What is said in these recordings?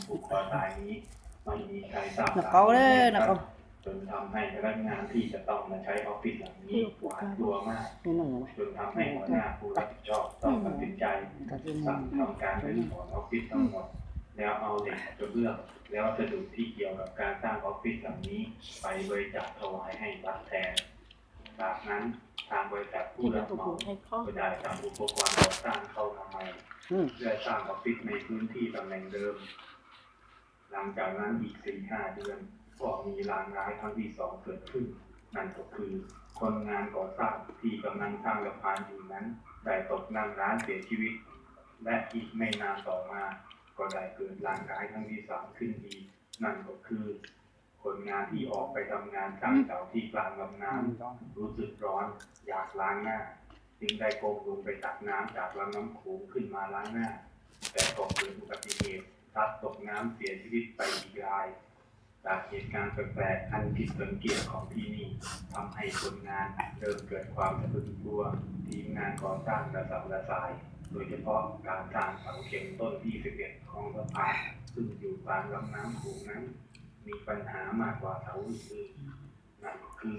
ผูกคอตายนี้ไม่มีใครทราบ có đấy là có จนทำให้พนักงานที่จะต้องมาใช้ออฟฟิศหลังนี้หวาดกลัวมาก cái này จนทำให้หัวหน้าผู้รับผิดชอบต้องตัดสินใจสั่งทำการรื้อถอนออฟฟิศทั้งหมดแล้วเอาเหล็กกระเบื้องแล้ววัสดุที่เกี่ยวกับการสร้างออฟฟิศหลังนี้ไปบริจาคถวายให้วัดแทนจากนั้นทางบริษัทผู้รับเหมาก็ได้นำอุปกรณ์ก่อสร้างเข้ามาใหม่เพื่อสร้างออฟฟิศในพื้นที่ตำแหน่งเดิมหลังจากนั้นอีก 4-5 เดือนก็มีลางร้ายครั้งที่สองเกิดขึ้นนั่นก็คือคนงานก่อสร้างที่กำลังสร้างสะพานอยู่นั้นได้ตกนั่งร้านเสียชีวิตและอีกไม่นานต่อมาก็ได้เกิดลางร้ายครั้งที่สามขึ้นอีกนั่นก็คือคนงานที่ออกไปทำงานสร้างเสาที่กลางลำน้ำรู้สึกร้อนอยากล้างหน้าจึงได้ก้มลงไปตักน้ำจากลำน้ำโขงขึ้นมาล้างหน้าแต่ก็เกิดอุบัติเหตุพลัดตกน้ำเสียชีวิตไปอีกรายจากเหตุการณ์แปลกๆอันผิดสังเกตของที่นี่ทำให้คนงานเริ่มเกิดความสะดุ้งกลัวทีมงานก่อสร้างระสับระสายโดยเฉพาะการสร้างเสาเข็มต้นที่11ของสะพานซึ่งอยู่กลางลำน้ำโขงนั้นมีปัญหามากกว่าเสาอื่นๆนั่นก็คือ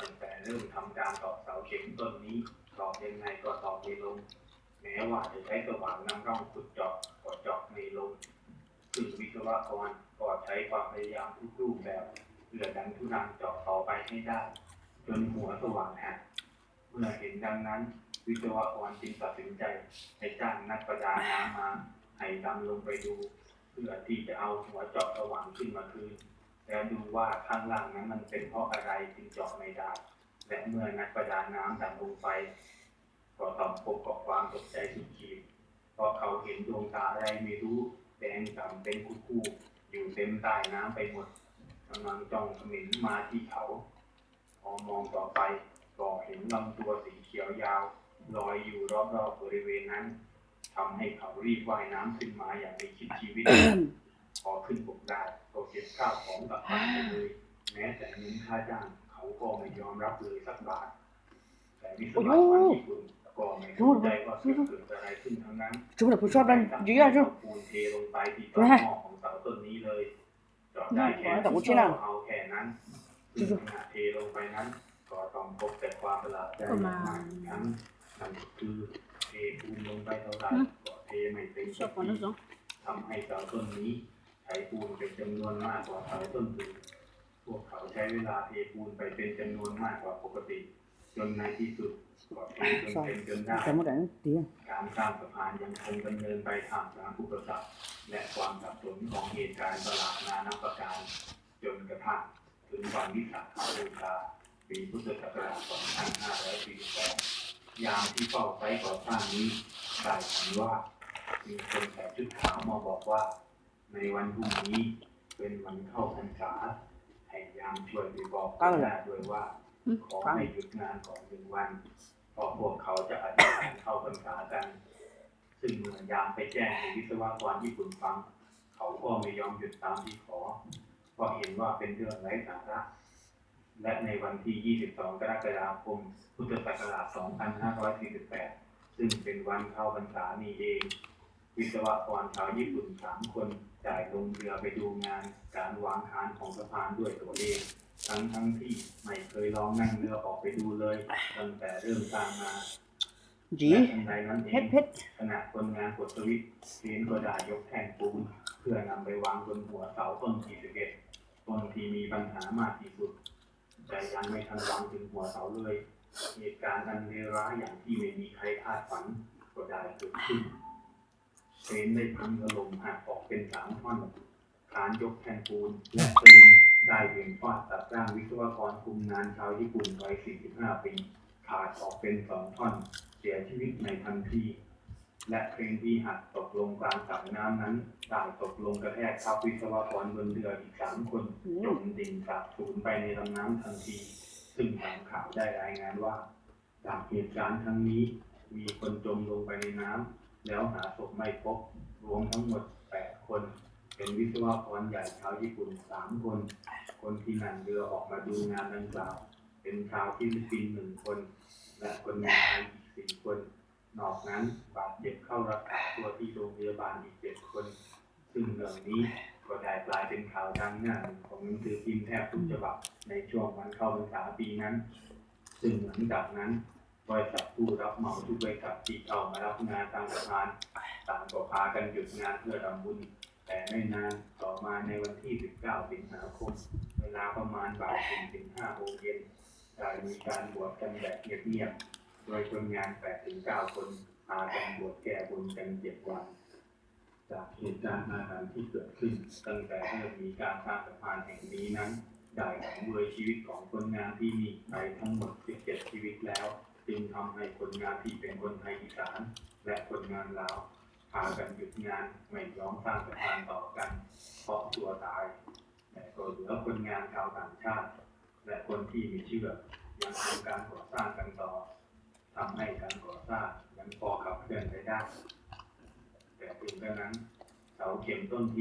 ตั้งแต่เริ่มทำการต่อเสาเข็มต้นนี้ตอกยังไงก็ตอกไม่ลงแม้ว่าจะใช้สว่านนำร่องขุดเจาะก็เจาะไม่ลงซึ่งวิศวกรก็ใช้ความพยายามทุกรูปแบบเพื่อดันทุรังเจาะต่อไปให้ได้จนหัวสว่านหักเมื่อเห็นดังนั้นวิศวกรจึงตัดสินใจให้จ้างนักประดาน้ำมาให้ดำลงไปดูเพื่อที่จะเอาหัวเจาะสว่านขึ้นมาคืนแล้วดูว่าข้างล่างนั้นมันเป็นเพราะอะไรจึงเจาะไม่ได้และเมื่อนักประดาน้ำดำลงไปก็ต้องพบกับความตกใจสุดขีดเพราะเขาเห็นดวงตาอะไรไม่รู้แดงกำเป็นคู่ๆอยู่เต็มใต้น้ำไปหมดกำลังจ้องเขม็งมาที่เขาพอมองต่อไปก็เห็นลำตัวสีเขียวยาวลอยอยู่รอบๆบริเวณนั้นทำให้เขารีบว่ายน้ำขึ้นมาอย่างไม่คิดชีวิต พอขึ้นบกได้ก็เก็บข้าวของกลับบ้านไปเลยแม้แต่เงินค่าจ้างเขาก็ไม่ยอมรับเลยสักบาทแต่วิศวกรญี่ปุ่นก็ไม่เข้าใจว่าเกิดอะไรขึ้นทั้งนั้น chú làผู้ชอบดันยื้อchú ปูนเทลงไปที่ต้นหม้อของเสาต้นนี้เลยเจาะได้แค่ที่เอาแค่นั้นซึ่งขณะเทลงไปนั้นก็ต้องพบแต่ความประหลาดใจมากทั้งนั่นคือเทปูนลงไปเท่าไหร่ก็เทไม่เต็มสักทีทำให้เสาต้นนี้ใช้ปูนเป็นจำนวนมากกว่าเสาต้นอื่นพวกเขาใช้เวลาเทปูนไปเป็นจำนวนมากกว่าปกติจนในที่สุดก็เทจนเต็มจนได้ cái một cái tiếng การสร้างสะพานยังคงดำเนินไปท่ามกลางอุปสรรคและความสับสนของเหตุการณ์ประหลาดนานาประการจนกระทั่งถึงวันวิสาขบูชาปีพุทธศักราช 2548 ยามที่เฝ้าไซต์ก่อสร้างนี้ได้ฝันว่ามีคนใส่ชุดขาวมาบอกว่าในวันพรุ่งนี้เป็นวันเข้าพรรษาให้ยามช่วยไปบอกคนหน้าด้วยว่าขอให้หยุดงานก่อน1 วันเพราะพวกเขาจะอธิษฐานเข้าพรรษากันซึ่งเมื่อยามไปแจ้งให้วิศวกรญี่ปุ่นฟังเขาก็ไม่ยอมหยุดตามที่ขอเพราะเห็นว่าเป็นเรื่องไร้สาระและในวันที่ 22 กรกฎาคม พุทธศักราช 2548 ซึ่งเป็นวันเข้าพรรษานี้เองวิศวกรชาวญี่ปุ่น 3 คนจ่ายลงเรือไปดูงานการวางฐานของสะพานด้วยตัวเองทั้งที่ไม่เคยลองนั่งเรือออกไปดูเลยตั้งแต่เริ่มสร้างมา gì ทันใดนั้นเอง hết ขณะคนงานกดสวิตช์เห็นก็ได้ยกแท่งปูนเพื่อนำไปวางบนหัวเสาต้นที่11ต้นที่มีปัญหามากที่สุดแต่ยังไม่ทันวางถึงหัวเสาเลยเหตุการณ์อันเลวร้ายอย่างที่ไม่มีใครคาดฝันก็ได้เกิดขึ้นเศษได้พังถล่มหักออกเป็น3 ท่อนฐานยกแท่งปูนและสลิงได้เหวี่ยงฟาดตัดร่างวิศวกรคุมงานชาวญี่ปุ่นวัย 45 ปีขาดออกเป็น2 ท่อนเสียชีวิตในทันทีและเครนที่หักตกลงกลางสระน้ำนั้นได้ตกลงกระแทกทับวิศวกรบนเรืออีก3 คนจมดิ่งสาบสูญไปในลำน้ำทันทีซึ่งทางข่าวได้รายงานว่าจากเหตุการณ์ครั้งนี้มีคนจมลงไปในน้ำแล้วหาศพไม่พบรวมทั้งหมด8 คนเป็นวิศวกรใหญ่ชาวญี่ปุ่น3 คนคนที่นั่งเรือออกมาดูงานดังกล่าวเป็นชาวฟิลิปปินส์1 คนและคนงานไทยอีก4 คนนอกนั้นบาดเจ็บเข้ารักษาตัวที่โรงพยาบาลอีก7 คน ซึ่งเรื่องนี้ก็ได้กลายเป็นข่าวดังหน้าหนึ่งของหนังสือพิมพ์แทบทุกฉบับในช่วงวันเข้าพรรษาปีนั้น ซึ่งหลังจากนั้นบริษัทผู้รับเหมาทุกบริษัทที่เข้ามารับงานตามสะพานต่างก็พากันหยุดงานเพื่อทำบุญ แต่ไม่นานต่อมาในวันที่ 19 สิงหาคม เวลาประมาณบ่าย 4-5 โมงเย็นได้มีการบวชกันแบบเงียบๆ โดยคนงาน 8-9 คนพากันบวชแก้บนกัน 7 วัน จากเหตุการณ์อาถรรพ์ที่เกิดขึ้นตั้งแต่เริ่มมีการสร้างสะพานแห่งนี้นั้น ได้สังเวยชีวิตของคนงานที่นี่ไปทั้งหมด 17 ชีวิตแล้ว จึงทำให้คนงานที่เป็นคนไทยอีสานและคนงานลาวพากันหยุดงานไม่ยอมสร้างสะพานต่อกันเพราะกลัวตาย แต่ก็เหลือคนงานชาวต่างชาติ และคนที่มีเชื่อยังทำการก่อสร้างกันต่อทำให้การก่อสร้างยังพอขับเคลื่อนไปได้ แต่ถึงกระนั้นเสาเข็มต้น